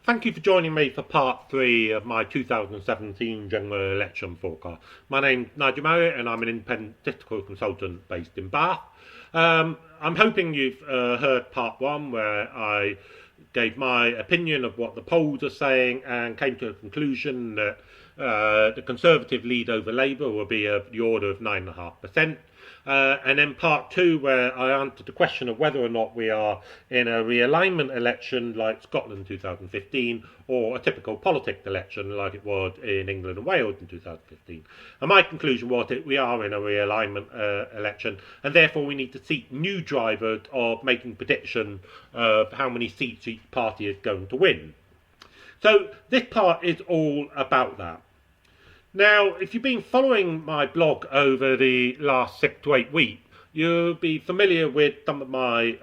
Thank you for joining me for part 3 of my 2017 general election forecast. My name's Nigel Marriott and I'm an independent statistical consultant based in Bath. I'm hoping you've heard part 1 where I gave my opinion of what the polls are saying and came to a conclusion that the Conservative lead over Labour will be of the order of 9.5%. And then part 2, where I answered the question of whether or not we are in a realignment election like Scotland in 2015 or a typical politics election like it was in England and Wales in 2015. And my conclusion was that we are in a realignment election, and therefore we need to seek new drivers of making prediction of how many seats each party is going to win. So this part is all about that. Now, if you've been following my blog over the last 6 to 8 weeks, you'll be familiar with some of my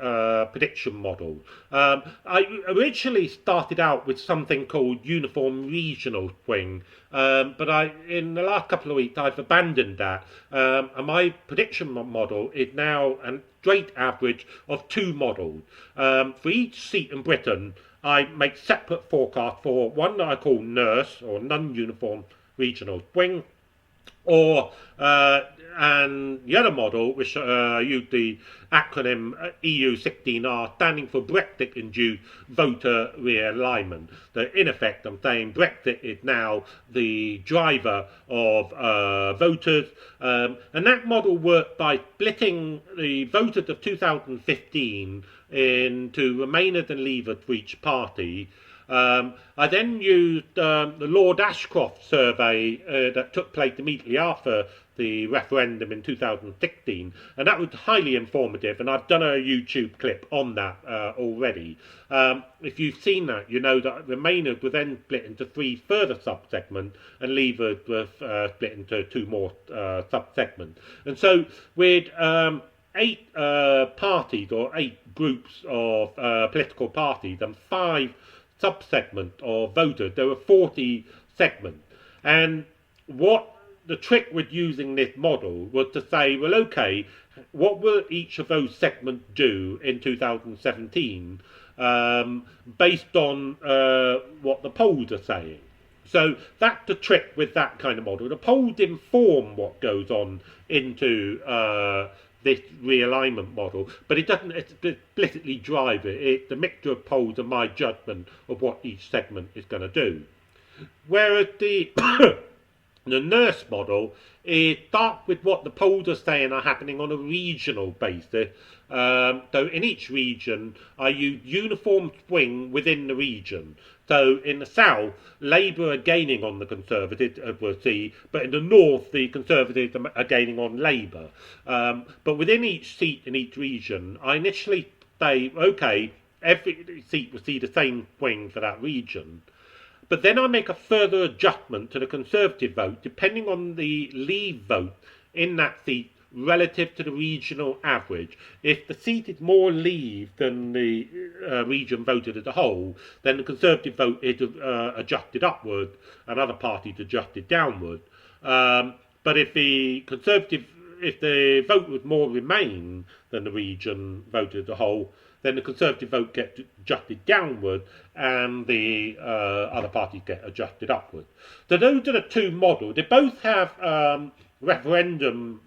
prediction models. I originally started out with something called uniform regional swing, but in the last couple of weeks I've abandoned that, and my prediction model is now a straight average of 2 models. For each seat in Britain, I make separate forecasts for one that I call NURSE, or non-uniform regional swing, or and the other model, which used the acronym EU16R, standing for Brexit-induced voter realignment. So in effect, I'm saying Brexit is now the driver of voters, and that model worked by splitting the voters of 2015 into Remainers and Leavers for each party. I then used the Lord Ashcroft survey that took place immediately after the referendum in 2016, and that was highly informative, and I've done a YouTube clip on that already. If you've seen that, you know that Remainers were then split into 3 further sub-segments, and Leavers were split into 2 more sub-segments. And so with 8 parties, or 8 groups of political parties, and 5 sub-segment of voters, there were 40 segments. And what the trick with using this model was to say, well, okay, what will each of those segments do in 2017 based on what the polls are saying? So that's the trick with that kind of model. The polls inform what goes on into this realignment model, but it doesn't explicitly drive it. It's a mixture of polls and my judgment of what each segment is going to do. Whereas the the NURSE model starts with what the polls are saying are happening on a regional basis. So in each region, I use uniform swing within the region. So in the south, Labour are gaining on the Conservatives, as we'll see, but in the north, the Conservatives are gaining on Labour. But within each seat in each region, I initially say, okay, every seat will see the same swing for that region. But then I make a further adjustment to the Conservative vote, depending on the Leave vote in that seat relative to the regional average. If the seat is more Leave than the region voted as a whole, then the Conservative vote is adjusted upward and other parties adjusted downward. But if the vote was more Remain than the region voted as a whole, then the Conservative vote gets adjusted downward and the other parties get adjusted upward. So those are the 2 models. They both have referendum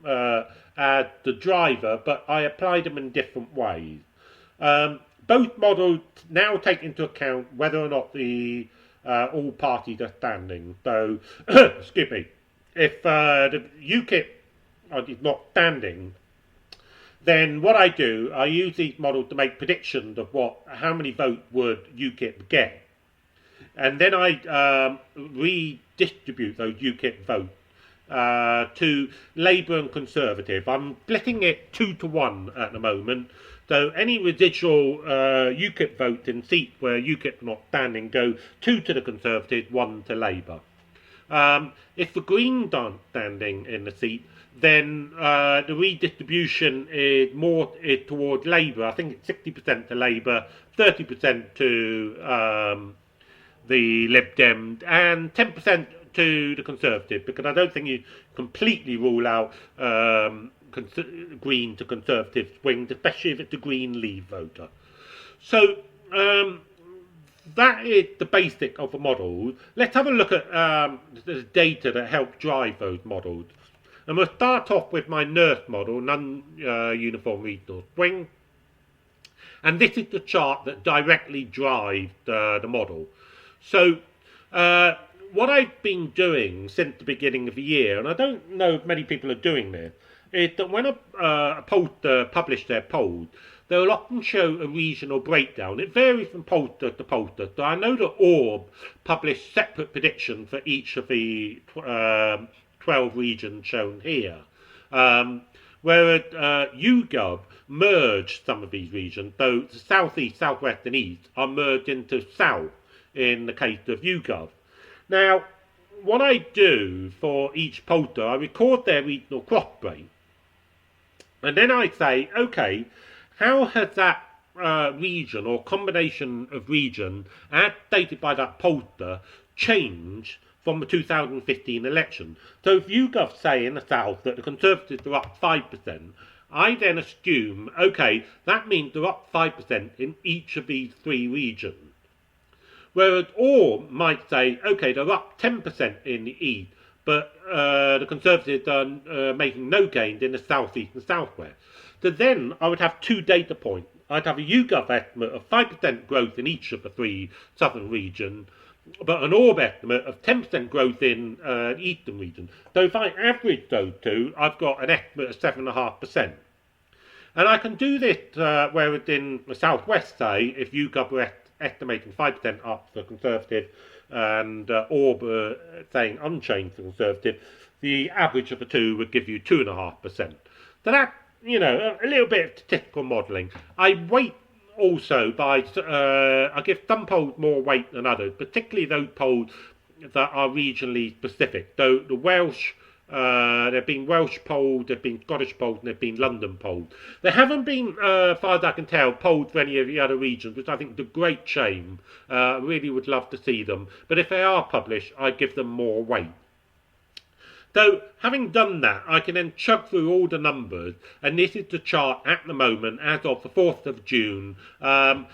as the driver, but I applied them in different ways. Both models now take into account whether or not the all parties are standing. So, excuse me, if the UKIP is not standing, then what I do, I use these models to make predictions of how many votes would UKIP get. And then I redistribute those UKIP votes to Labour and Conservative. I'm splitting it 2 to 1 at the moment. So any residual UKIP votes in seats where UKIP are not standing go 2 to the Conservatives, 1 to Labour. If the Greens aren't standing in the seat, then the redistribution is more towards Labour. I think it's 60% to Labour, 30% to the Lib Dems, and 10% to the Conservative, because I don't think you completely rule out Green to Conservative swings, especially if it's a Green Leave voter. So that is the basic of the models. Let's have a look at the data that help drive those models. And we'll start off with my NURSE model, non-uniform regional swing. And this is the chart that directly drives the model. So what I've been doing since the beginning of the year, and I don't know if many people are doing this, is that when a pollster publish their polls, they will often show a regional breakdown. It varies from pollster to pollster. So I know that Orb published separate predictions for each of the 12 regions shown here. Whereas YouGov merged some of these regions, though the southeast, southwest and east are merged into south in the case of YouGov. Now, what I do for each pollster, I record their regional cross break, and then I say, okay, how has that region or combination of region as stated by that pollster changed from the 2015 election? So if YouGov say in the south that the Conservatives are up 5%, I then assume, okay, that means they're up 5% in each of these three regions. Whereas Orb might say, okay, they're up 10% in the east, but the Conservatives are making no gains in the southeast and southwest. So then I would have two data points. I'd have a YouGov estimate of 5% growth in each of the three southern regions, but an Orb estimate of 10% growth in the eastern region. So if I average those two, I've got an estimate of 7.5%. And I can do this whereas in the southwest, say, if YouGov were estimating 5% up for Conservative and Orb saying unchanged for Conservative, the average of the two would give you 2.5%. So that, you know, a little bit of statistical modelling. I weight also by, I give some polls more weight than others, particularly those polls that are regionally specific. So the Welsh, there have been Welsh polls, there have been Scottish polls, and there have been London polls. There haven't been, as far as I can tell, polls for any of the other regions, which I think is a great shame. Really would love to see them. But if they are published, I give them more weight. So, having done that, I can then chug through all the numbers, and this is the chart at the moment as of the 4th of June. Now,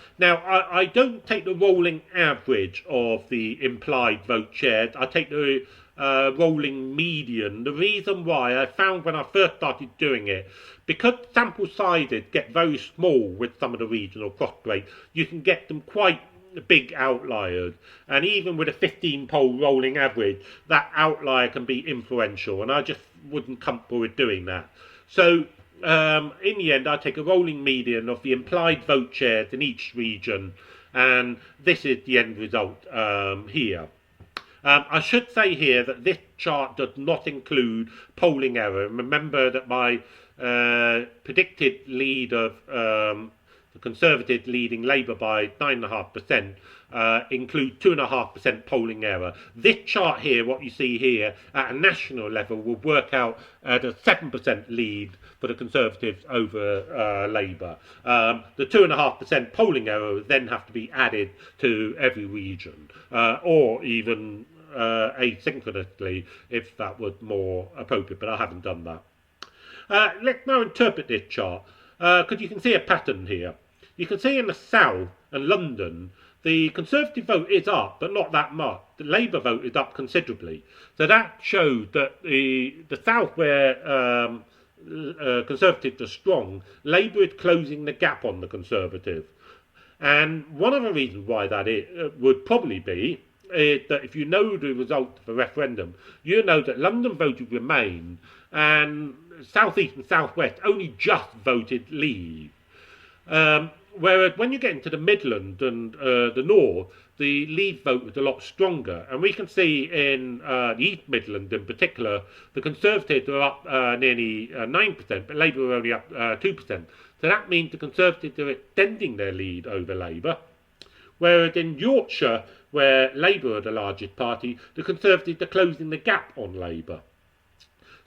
I don't take the rolling average of the implied vote shares. I take the rolling median. The reason why I found when I first started doing it, because sample sizes get very small with some of the regional cross breaks, you can get them quite big outliers, and even with a 15 poll rolling average, that outlier can be influential, and I just wasn't comfortable with doing that. So in the end, I take a rolling median of the implied vote shares in each region, and this is the end result here. I should say here that this chart does not include polling error. Remember that my predicted lead of the Conservatives leading Labour by 9.5% include 2.5% polling error. This chart here, what you see here, at a national level will work out at a 7% lead for the Conservatives over Labour. The 2.5% polling error would then have to be added to every region, or even asynchronously if that was more appropriate, but I haven't done that. Let's now interpret this chart, because you can see a pattern here. You can see in the South and London, the Conservative vote is up, but not that much. The Labour vote is up considerably. So that shows that the South, where Conservatives are strong, Labour is closing the gap on the Conservatives. And one of the reasons why that would probably be is that if you know the result of the referendum, you know that London voted Remain and South East and South West only just voted Leave. Whereas when you get into the Midlands and the North, the Leave vote was a lot stronger. And we can see in the East Midlands in particular, the Conservatives are up nearly 9%, but Labour are only up 2%. So that means the Conservatives are extending their lead over Labour. Whereas in Yorkshire, where Labour are the largest party, the Conservatives are closing the gap on Labour.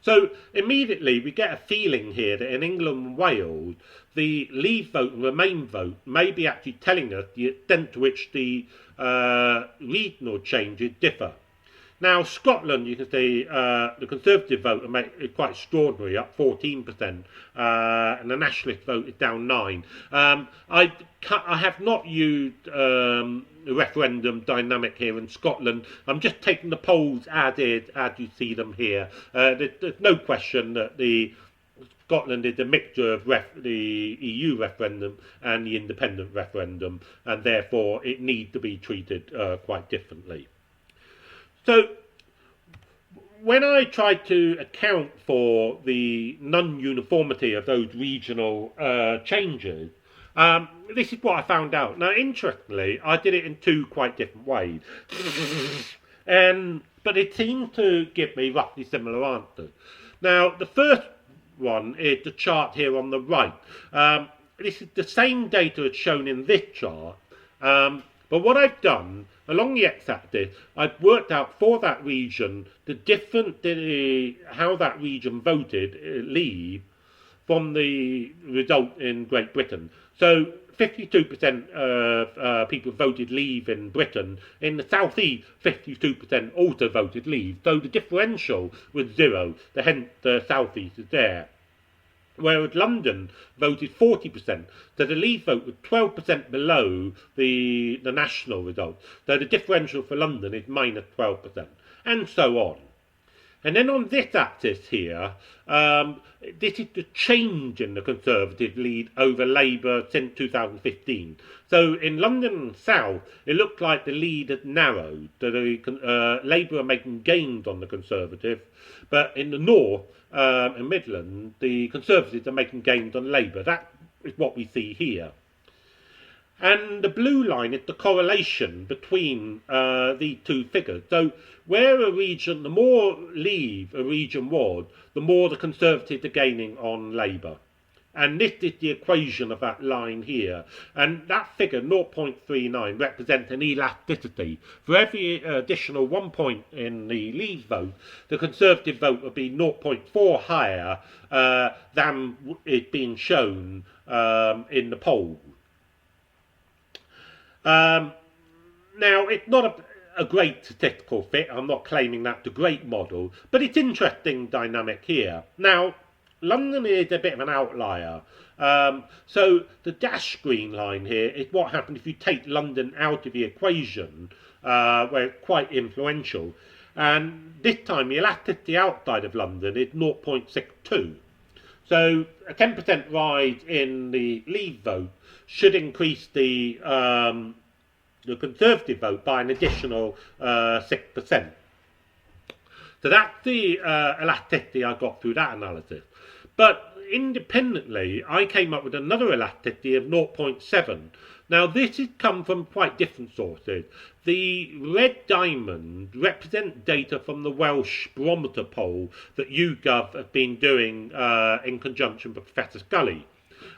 So immediately we get a feeling here that in England and Wales, the Leave vote and Remain vote may be actually telling us the extent to which the regional changes differ. Now, Scotland, you can see the Conservative vote is quite extraordinary, up 14%, and the Nationalist vote is down 9%. I have not used the referendum dynamic here in Scotland. I'm just taking the polls as you see them here. There's no question that Scotland is a mixture of the EU referendum and the independent referendum, and therefore it needs to be treated quite differently. So, when I tried to account for the non-uniformity of those regional changes, this is what I found out. Now, interestingly, I did it in two quite different ways, but it seemed to give me roughly similar answers. Now, the first one is the chart here on the right. This is the same data as shown in this chart, but what I've done, along the x-axis, I've worked out for that region how that region voted leave from the result in Great Britain. So 52% of people voted leave in Britain. In the South East, 52% also voted leave. So the differential was 0. Hence the South East is there. Whereas London voted 40%, so the Leave vote was 12% below the national result. So the differential for London is minus 12%, and so on. And then on this axis here, this is the change in the Conservative lead over Labour since 2015. So in London and South, it looked like the lead had narrowed. So Labour are making gains on the Conservative, but in the North and Midlands, the Conservatives are making gains on Labour. That is what we see here. And the blue line is the correlation between these two figures. So where the more Leave a region was, the more the Conservatives are gaining on Labour. And this is the equation of that line here. And that figure, 0.39, represents an elasticity. For every additional 1 point in the Leave vote, the Conservative vote would be 0.4 higher than is being shown in the poll. Now, it's not a great statistical fit. I'm not claiming that's a great model, but it's interesting dynamic here. Now, London is a bit of an outlier. So the dashed green line here is what happens if you take London out of the equation, where it's quite influential. And this time the elasticity outside of London is 0.62. So a 10% rise in the Leave vote should increase the Conservative vote by an additional 6%. So that's the elasticity I got through that analysis. But independently, I came up with another elasticity of 0.7. Now, this has come from quite different sources. The red diamond represents data from the Welsh barometer poll that YouGov have been doing in conjunction with Professor Scully.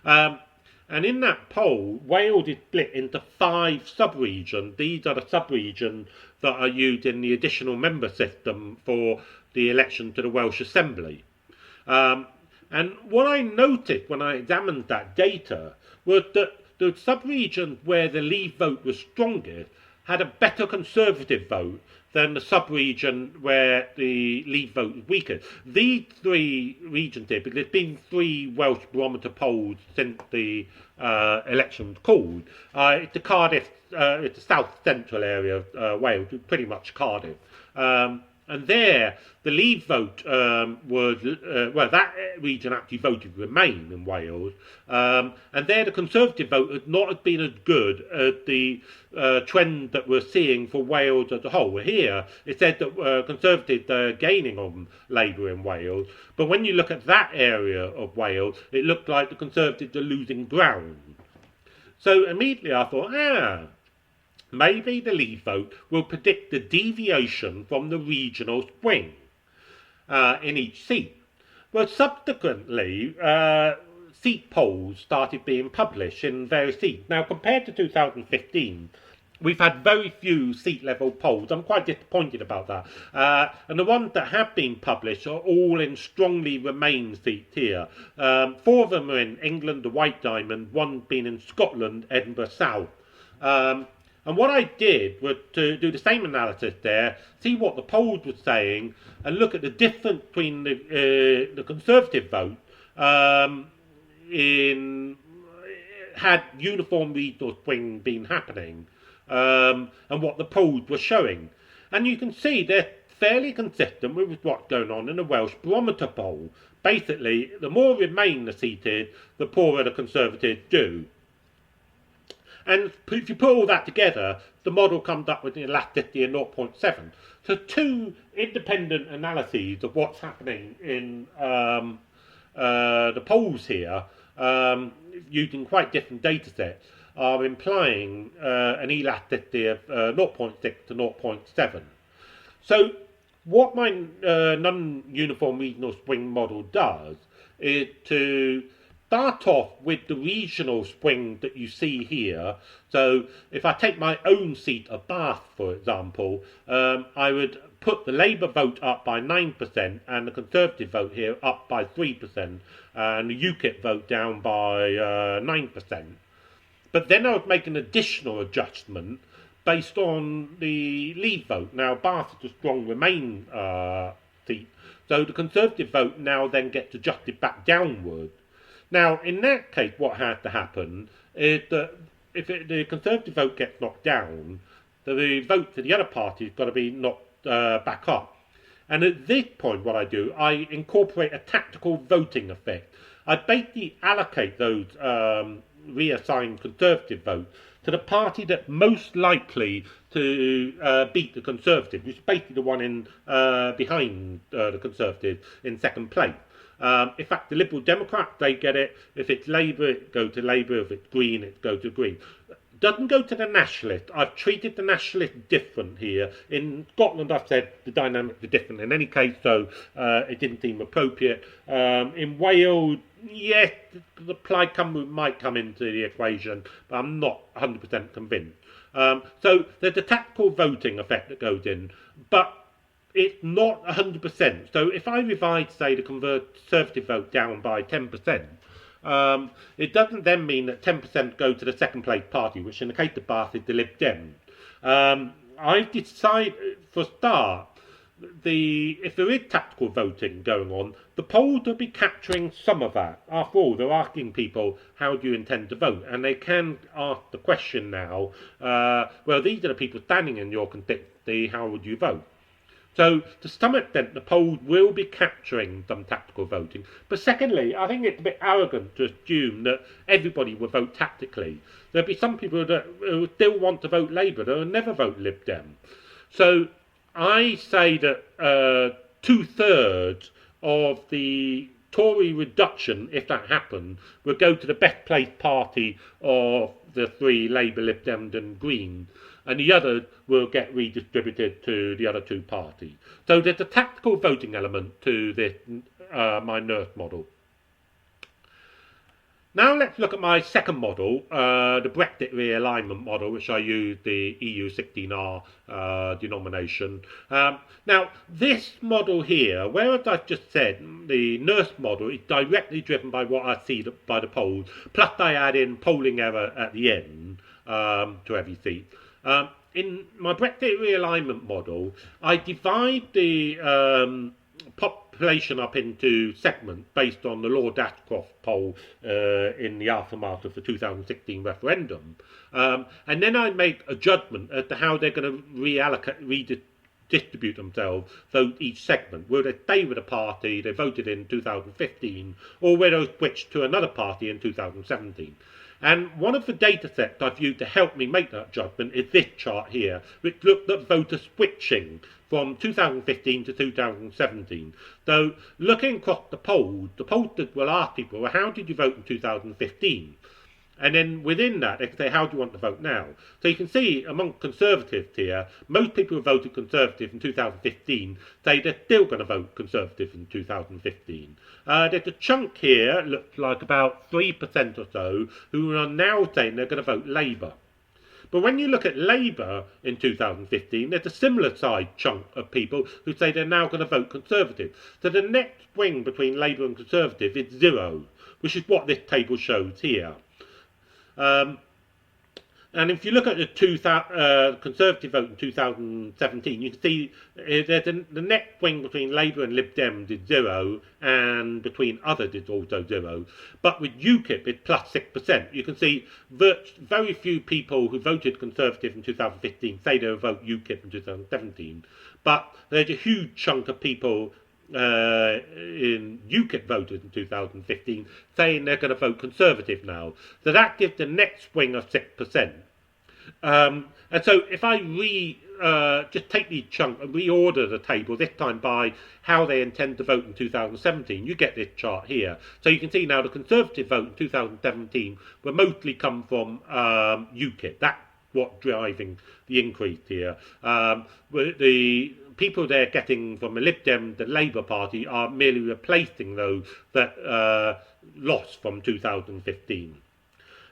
And in that poll, Wales is split into 5 sub-regions. These are the sub-regions that are used in the additional member system for the election to the Welsh Assembly. And what I noticed when I examined that data was that the sub-regions where the Leave vote was strongest had a better Conservative vote than the sub-region where the Leave vote was weakest. These 3 regions here, because there's been 3 Welsh barometer polls since the election was called. It's the Cardiff, it's the south central area of Wales, pretty much Cardiff. And there, the Leave vote was, that region actually voted Remain in Wales. And there, the Conservative vote has not been as good as the trend that we're seeing for Wales as a whole. Here, it said that Conservatives are gaining on Labour in Wales. But when you look at that area of Wales, it looked like the Conservatives are losing ground. So immediately I thought, maybe the Leave vote will predict the deviation from the regional swing in each seat. Well, subsequently, seat polls started being published in various seats. Now, compared to 2015, we've had very few seat-level polls. I'm quite disappointed about that. And the ones that have been published are all in strongly Remain seats here. 4 of them are in England, the White Diamond, one being in Scotland, Edinburgh South. And what I did was to do the same analysis there, see what the polls were saying, and look at the difference between the Conservative vote in had uniform regional swing been happening, and what the polls were showing. And you can see they're fairly consistent with what's going on in the Welsh Barometer poll. Basically, the more Remain are seated, the poorer the Conservatives do. And if you put all that together, the model comes up with an elasticity of 0.7. So two independent analyses of what's happening in the polls here, using quite different data sets, are implying an elasticity of 0.6 to 0.7. So what my non-uniform regional swing model does is to start off with the regional swing that you see here. So if I take my own seat of Bath, for example, I would put the Labour vote up by 9% and the Conservative vote here up by 3% and the UKIP vote down by 9%. But then I would make an additional adjustment based on the Leave vote. Now, Bath is a strong Remain seat, so the Conservative vote now then gets adjusted back downward. Now, in that case, what has to happen is that if the Conservative vote gets knocked down, the vote for the other party has got to be knocked back up. And at this point, what I do, I incorporate a tactical voting effect. I basically allocate those reassigned Conservative votes to the party that's most likely to beat the Conservative, which is basically the one in behind the Conservative in second place. In fact, the Liberal Democrats, they get it. If it's Labour, it goes to Labour. If it's Green, it goes to Green. Doesn't go to the Nationalist. I've treated the Nationalist different here. In Scotland, I've said the dynamics are different in any case, so it didn't seem appropriate. In Wales, yes, the Plaid Cymru might come into the equation, but I'm not 100% convinced. So there's a tactical voting effect that goes in, but it's not 100%. So if I revise, say, the Conservative vote down by 10%, it doesn't then mean that 10% go to the second place party, which in the case of Bath is the Lib Dem. I've decided, for a start, if there is tactical voting going on, the polls will be capturing some of that. After all, they're asking people, how do you intend to vote? And they can ask the question now, well, these are the people standing in your constituency, how would you vote? So, to some extent, the polls will be capturing some tactical voting. But secondly, I think it's a bit arrogant to assume that everybody will vote tactically. There'll be some people that will still want to vote Labour, that will never vote Lib Dem. So, I say that 2/3 of the Tory reduction, if that happened, will go to the best placed party of the three, Labour, Lib Dem and Green, and the other will get redistributed to the other two parties. So there's a tactical voting element to this, my NERF model. Now let's look at my second model, the Brexit realignment model, which I use the EU 16R denomination. Now, this model here, whereas I've just said the NERF model is directly driven by what I see by the polls, plus I add in polling error at the end to every seat. In my Brexit realignment model, I divide the population up into segments based on the Lord Ashcroft poll in the aftermath of the 2016 referendum. And then I make a judgment as to how they're going to redistribute themselves, so each segment. Will they stay with the party they voted in 2015, or will they switch to another party in 2017? And one of the data sets I've used to help me make that judgment is this chart here, which looked at voter switching from 2015 to 2017. So looking across the polls that will ask people, well, how did you vote in 2015? And then within that, they can say, how do you want to vote now? So you can see among Conservatives here, most people who voted Conservative in 2015 say they're still going to vote Conservative in 2015. There's a chunk here, looks like about 3% or so, who are now saying they're going to vote Labour. But when you look at Labour in 2015, there's a similar size chunk of people who say they're now going to vote Conservative. So the net swing between Labour and Conservative is 0, which is what this table shows here. And if you look at the Conservative vote in 2017, you can see the net swing between Labour and Lib Dems is 0, and between others it's also 0. But with UKIP, it's plus 6%. You can see very few people who voted Conservative in 2015 say they'll vote UKIP in 2017. But there's a huge chunk of people in UKIP voters in 2015 saying they're going to vote Conservative now. So that gives the net swing of 6%. And so if I just take these chunks and reorder the table, this time by how they intend to vote in 2017, you get this chart here. So you can see now the Conservative vote in 2017 will mostly come from UKIP. That's what's driving the increase here. The people they're getting from the Lib Dem, the Labour Party, are merely replacing those that lost from 2015.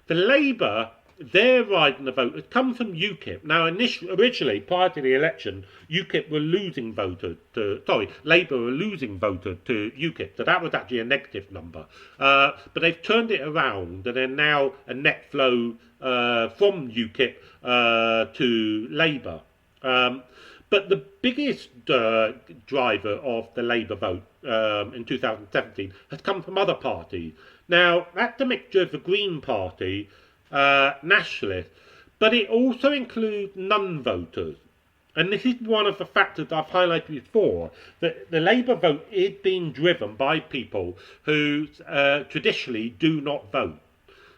The Labour, their rise in the vote has come from UKIP. Now, originally, prior to the election, UKIP were losing voters Labour were losing voters to UKIP, so that was actually a negative number. But they've turned it around, and they're now a net flow from UKIP to Labour. But the biggest driver of the Labour vote in 2017 has come from other parties. Now, that's a mixture of the Green Party, nationalists, but it also includes non-voters. And this is one of the factors I've highlighted before, that the Labour vote is being driven by people who traditionally do not vote.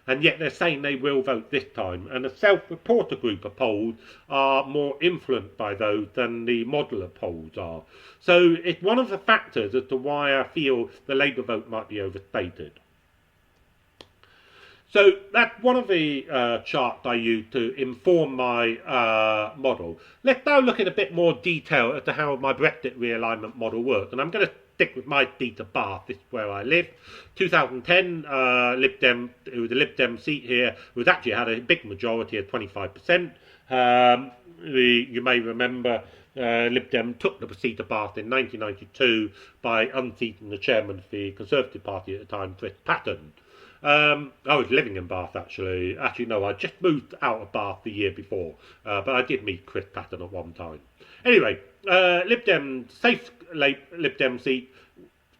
And yet they're saying they will vote this time. And the self-reporter group of polls are more influenced by those than the modular polls are. So it's one of the factors as to why I feel the Labour vote might be overstated. So that's one of the charts I use to inform my model. Let's now look in a bit more detail as to how my Brexit realignment model works. And I'm going to stick with my seat of Bath. This is where I live. 2010, Lib Dem, it was a Lib Dem seat here. It was actually had a big majority of 25%. You may remember Lib Dem took the seat of Bath in 1992 by unseating the chairman of the Conservative Party at the time, Chris Patten. I was living in Bath, actually. Actually, no, I just moved out of Bath the year before. But I did meet Chris Patten at one time. Anyway, Lib Dem, safe Lib Dem seat,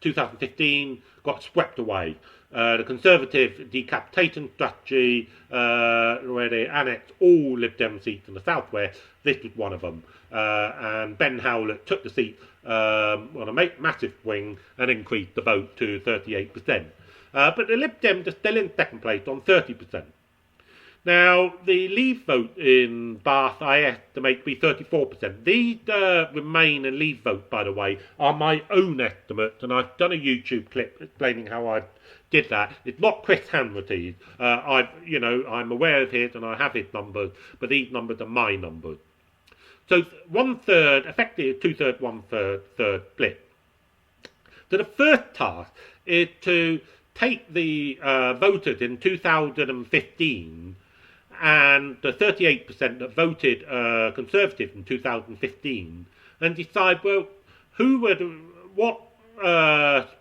2015, got swept away. The Conservative decapitation strategy, where they annexed all Lib Dem seats in the southwest, this was one of them. And Ben Howlett took the seat on a massive swing and increased the vote to 38%. But the Lib Dems are still in second place on 30%. Now, the Leave vote in Bath I estimate to be 34%. These Remain and Leave vote, by the way, are my own estimates, and I've done a YouTube clip explaining how I did that. It's not Chris Hanratty's. I'm aware of his and I have his numbers, but these numbers are my numbers. So 1/3, effectively 2/3, 1/3 split. So the first task is to take the voters in 2015 and the 38% that voted Conservative in 2015 and decide, well, what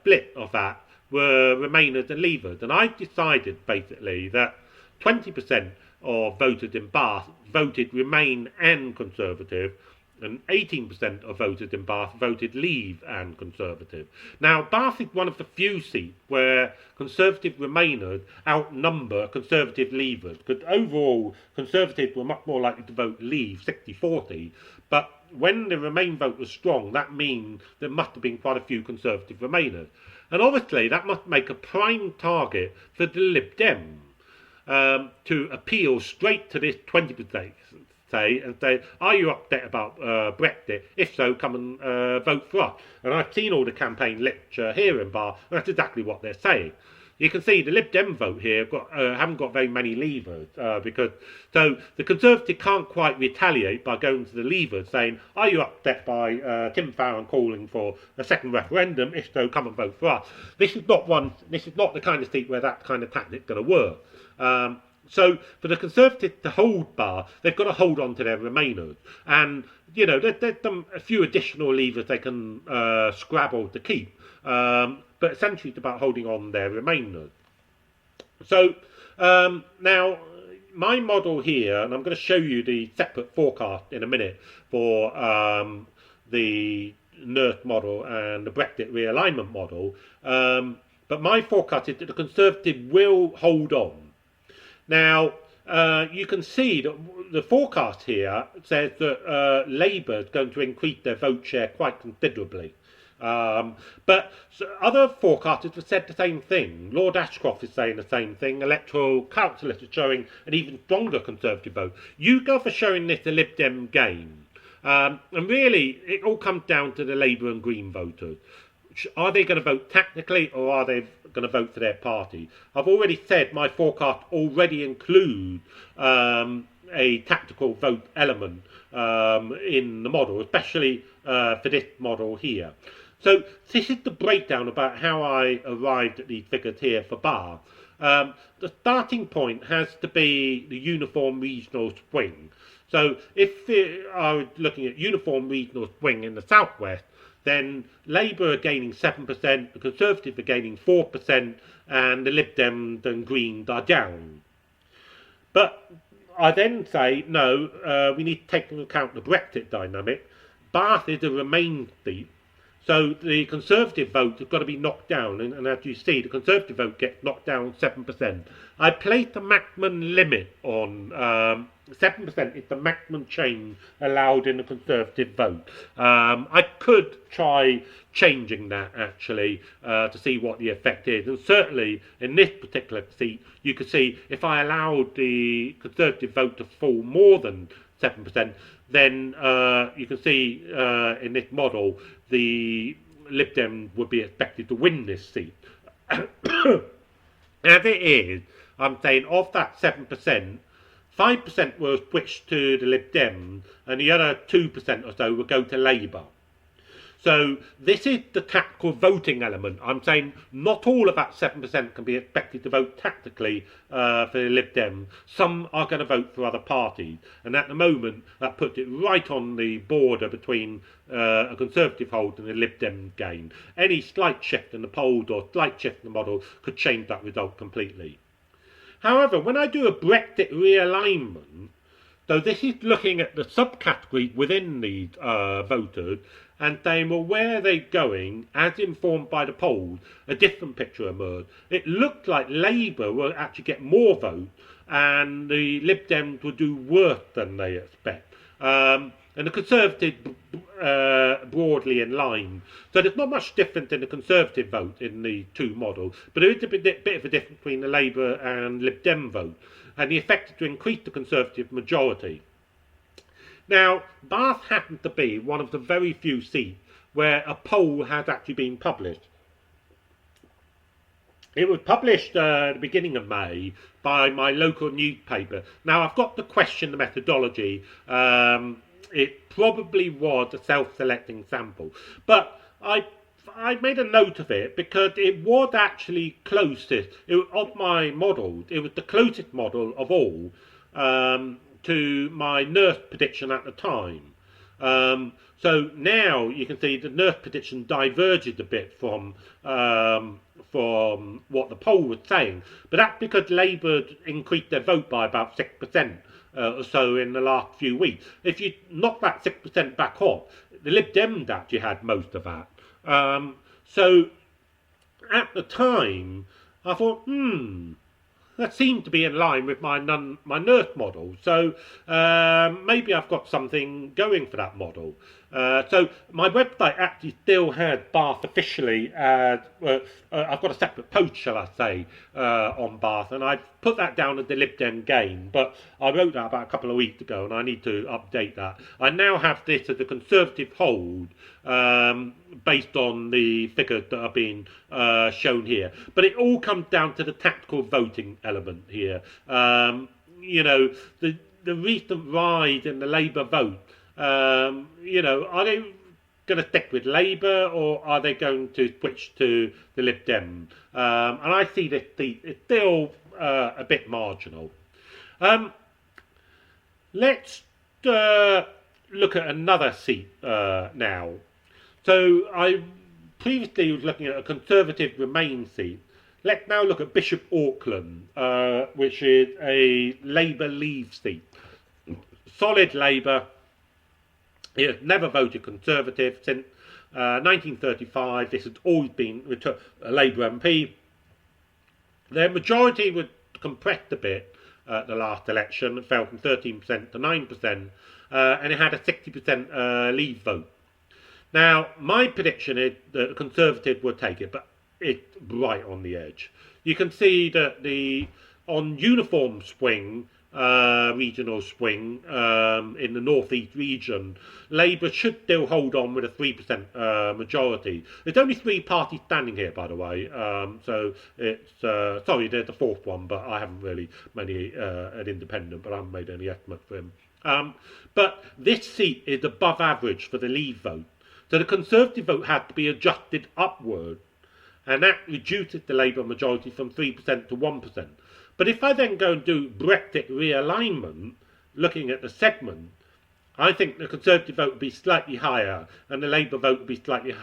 split of that were Remainers and Leavers. And I decided basically that 20% of voters in Bath voted Remain and Conservative, and 18% of voters in Bath voted Leave and Conservative. Now, Bath is one of the few seats where Conservative Remainers outnumber Conservative Leavers, because overall Conservatives were much more likely to vote Leave, 60-40, but when the Remain vote was strong, that means there must have been quite a few Conservative Remainers. And obviously that must make a prime target for the Lib Dems to appeal straight to this 20%. And say, are you upset about Brexit? If so, come and vote for us. And I've seen all the campaign literature here in Bath, and that's exactly what they're saying. You can see the Lib Dem vote here haven't got very many Leavers, so the Conservative can't quite retaliate by going to the Leavers saying, are you upset by Tim Farron calling for a second referendum? If so, come and vote for us. This is not the kind of seat where that kind of tactic's going to work. So for the Conservatives to hold Bath, they've got to hold on to their Remainers. And, there's a few additional levers they can scrabble to keep. But essentially it's about holding on their Remainers. So now my model here, and I'm going to show you the separate forecast in a minute for the NERF model and the Brexit realignment model. But my forecast is that the Conservative will hold on. Now, you can see that the forecast here says that Labour is going to increase their vote share quite considerably. But other forecasters have said the same thing. Lord Ashcroft is saying the same thing. Electoral calculus is showing an even stronger Conservative vote. YouGov are showing this a Lib Dem gain. And really, it all comes down to the Labour and Green voters. Are they going to vote tactically, or are they going to vote for their party? I've already said my forecast already includes a tactical vote element in the model, especially for this model here. So this is the breakdown about how I arrived at these figures here for Bath. The starting point has to be the uniform regional swing. So if I was looking at uniform regional swing in the southwest, then Labour are gaining 7%, the Conservatives are gaining 4%, and the Lib Dems and Greens are down. But I then say, no, we need to take into account the Brexit dynamic. Bath is a Remain seat, so the Conservative vote has got to be knocked down, and as you see, the Conservative vote gets knocked down 7%. I placed a maximum limit on 7% is the maximum change allowed in the Conservative vote. I could try changing that actually to see what the effect is, and certainly in this particular seat you could see if I allowed the Conservative vote to fall more than 7%, then you can see in this model the Lib Dems would be expected to win this seat. As it is, I'm saying of that 7%, 5% will switch to the Lib Dems, and the other 2% or so will go to Labour. So this is the tactical voting element. I'm saying not all of that 7% can be expected to vote tactically for the Lib Dems. Some are going to vote for other parties, and at the moment that puts it right on the border between a Conservative hold and a Lib Dem gain. Any slight shift in the polls or slight shift in the model could change that result completely. However, when I do a Brexit realignment, so this is looking at the subcategories within these voters and saying, well, where are they going as informed by the polls? A different picture emerged. It looked like Labour will actually get more votes and the Lib Dems will do worse than they expect. And the Conservatives broadly in line. So there's not much difference in the Conservative vote in the two models, but there is a bit of a difference between the Labour and Lib Dem vote, and the effect is to increase the Conservative majority. Now, Bath happens to be one of the very few seats where a poll has actually been published. It was published at the beginning of May by my local newspaper. Now, I've got to question the methodology. It probably was a self-selecting sample, but I made a note of it because it was actually closest. Of my models, it was the closest model of all to my NERF prediction at the time. So now you can see the NERF prediction diverges a bit from what the poll was saying, but that's because Labour increased their vote by about 6%. Or so in the last few weeks. If you knock that 6% back off, the Lib Dems actually had most of that. So at the time, I thought, that seemed to be in line with my NERF model. So maybe I've got something going for that model. So my website actually still has Bath officially as, I've got a separate post, shall I say, on Bath, and I put that down as the Lib Dem gain, but I wrote that about a couple of weeks ago, and I need to update that. I now have this as a Conservative hold, based on the figures that are being shown here. But it all comes down to the tactical voting element here. You know, the recent rise in the Labour vote, you know, are they going to stick with Labour or are they going to switch to the Lib Dem? And I see this seat is still a bit marginal. Let's look at another seat now. So I previously was looking at a Conservative Remain seat. let's now look at Bishop Auckland, which is a Labour Leave seat. Solid Labour. It has never voted Conservative since 1935. This has always been a Labour MP. Their majority was compressed a bit at the last election. It fell from 13% to 9%, and it had a 60% Leave vote. Now, my prediction is that the Conservative will take it, but it's right on the edge. You can see that on uniform swing, regional swing, in the North East region, Labour should still hold on with a 3% majority. There's only 3 parties standing here, by the way, so it's, sorry, there's a 4th one, but I haven't really made an independent, but I haven't made any estimate for him. But this seat is above average for the Leave vote. So the Conservative vote had to be adjusted upward, and that reduces the Labour majority from 3% to 1%. But if I then go and do Brexit realignment, looking at the segment, I think the Conservative vote would be slightly higher and the Labour vote would be slightly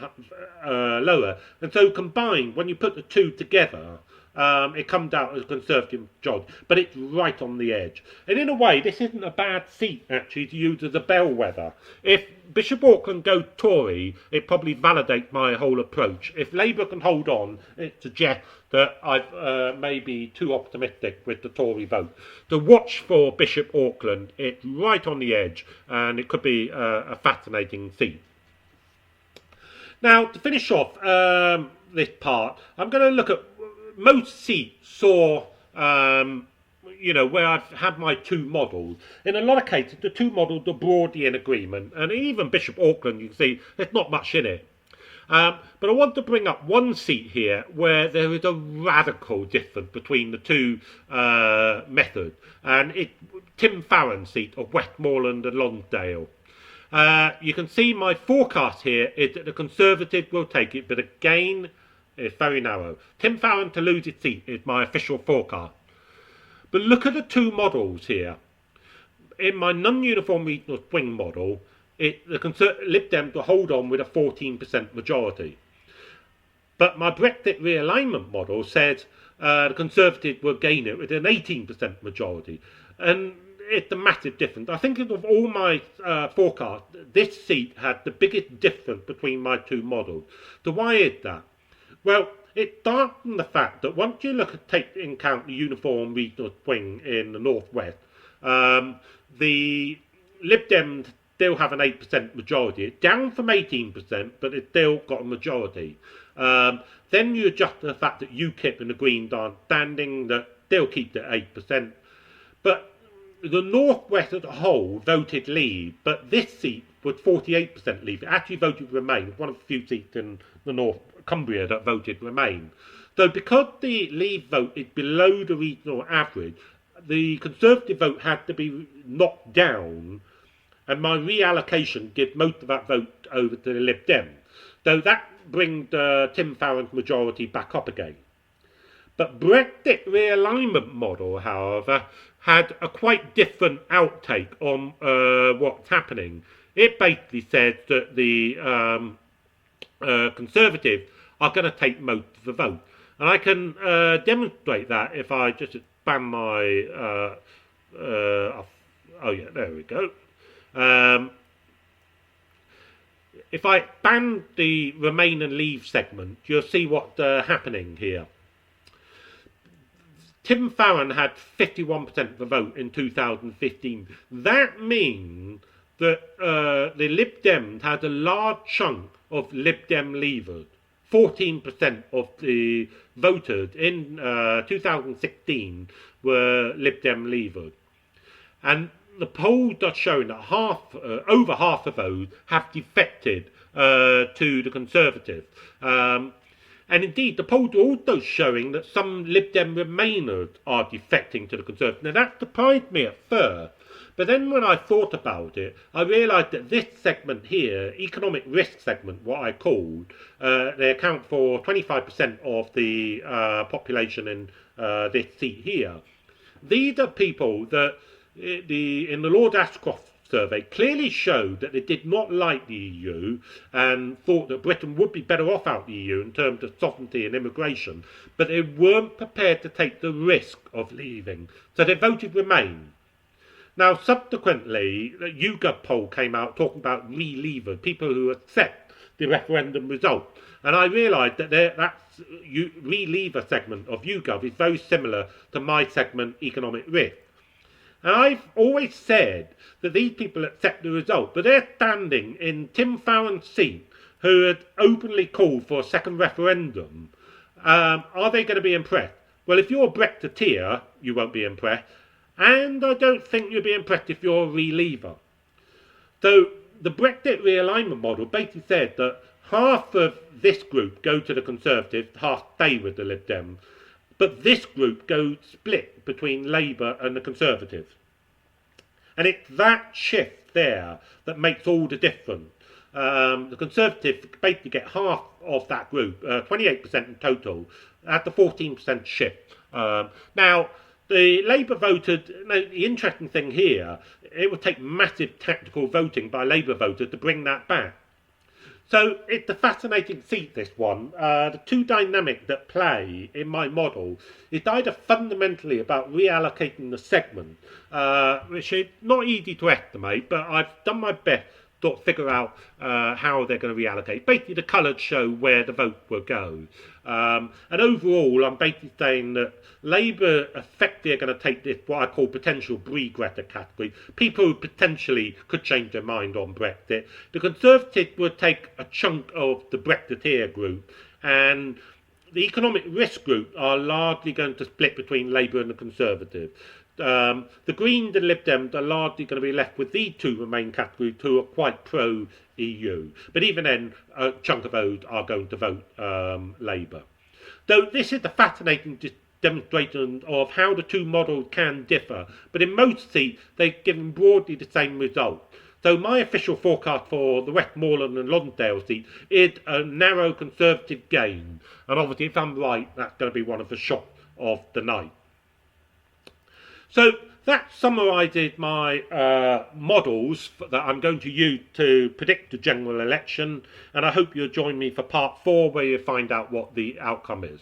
lower. And so combined, when you put the two together, it comes out as a Conservative majority. But it's right on the edge. And in a way, this isn't a bad seat, actually, to use as a bellwether. If Bishop Auckland goes Tory, it probably validates my whole approach. If Labour can hold on, it suggests that I may be too optimistic with the Tory vote. To watch for Bishop Auckland, it's right on the edge, and it could be a fascinating seat. Now, to finish off this part, I'm going to look at most seats saw, where I've had my 2 models. In a lot of cases, the 2 models are broadly in agreement, and even Bishop Auckland, you can see there's not much in it. But I want to bring up one seat here where there is a radical difference between the 2 methods, and it's Tim Farron's seat of Westmoreland and Lonsdale. You can see my forecast here is that the Conservatives will take it, but again, it's very narrow. Tim Farron to lose his seat is my official forecast. But look at the 2 models here. In my non-uniform regional swing model, the Lib Dems will hold on with a 14% majority. But my Brexit realignment model says the Conservatives will gain it with an 18% majority. And it's a massive difference. I think of all my forecasts, this seat had the biggest difference between my 2 models. So why is that? Well, it starts from the fact that once you take into account the uniform regional swing in the northwest, the Lib Dems still have an 8% majority. It's down from 18%, but it's still got a majority. Then you adjust to the fact that UKIP and the Greens are standing, that they'll keep it at 8%. But the northwest as a whole voted Leave, but this seat was 48% Leave. It actually voted Remain, one of the few seats in the North Cumbria that voted Remain. So because the Leave vote is below the regional average, the Conservative vote had to be knocked down, and my reallocation gives most of that vote over to the Lib Dems. So that brings Tim Farron's majority back up again. But Brexit realignment model, however, had a quite different outtake on what's happening. It basically said that the Conservatives are going to take most of the vote. And I can demonstrate that if I just expand my... oh yeah, there we go. If I expand the Remain and Leave segment, you'll see what's happening here. Tim Farron had 51% of the vote in 2015. That means that the Lib Dems had a large chunk of Lib Dem leavers. 14% of the voters in 2016 were Lib Dem leavers. And the polls are showing that over half of those have defected to the Conservatives. And indeed, the polls are also showing that some Lib Dem Remainers are defecting to the Conservatives. Now, that surprised me at first. But then when I thought about it, I realised that this segment here, economic risk segment, what I called, they account for 25% of the population in this seat here. These are people that, in the Lord Ashcroft survey clearly showed that they did not like the EU and thought that Britain would be better off out the EU in terms of sovereignty and immigration, but they weren't prepared to take the risk of leaving, so they voted Remain. Now, subsequently, the YouGov poll came out talking about re-leavers, people who accept the referendum result. And I realised that that re-leaver segment of YouGov is very similar to my segment, Economic Risk. And I've always said that these people accept the result, but they're standing in Tim Farron's seat, who had openly called for a second referendum. Are they going to be impressed? Well, if you're a Brexiteer, you won't be impressed. And I don't think you'll be impressed if you're a re-leaver. So the Brexit realignment model basically said that half of this group go to the Conservatives, half stay with the Lib Dems. But this group goes split between Labour and the Conservatives. And it's that shift there that makes all the difference. The Conservatives basically get half of that group, 28% in total, at the 14% shift. Now, the Labour voted, the interesting thing here, it would take massive tactical voting by Labour voters to bring that back. So it's a fascinating seat, this one. The two dynamics that play in my model is either fundamentally about reallocating the segment, which is not easy to estimate, but I've done my best to figure out how they're going to reallocate. Basically, the colours show where the vote will go. And overall, I'm basically saying that Labour effectively are going to take this, what I call potential regretter category, people who potentially could change their mind on Brexit. The Conservatives would take a chunk of the Brexiteer group, and the economic risk group are largely going to split between Labour and the Conservatives. The Greens and Lib Dems are largely going to be left with these two Remain categories who are quite pro-EU. But even then, a chunk of those are going to vote Labour. Though this is a fascinating demonstration of how the two models can differ, but in most seats they've given broadly the same result. So my official forecast for the Westmoreland and Lonsdale seat is a narrow Conservative gain. And obviously, if I'm right, that's going to be one of the shocks of the night. So that summarises my models that I'm going to use to predict the general election, and I hope you'll join me for part 4 where you find out what the outcome is.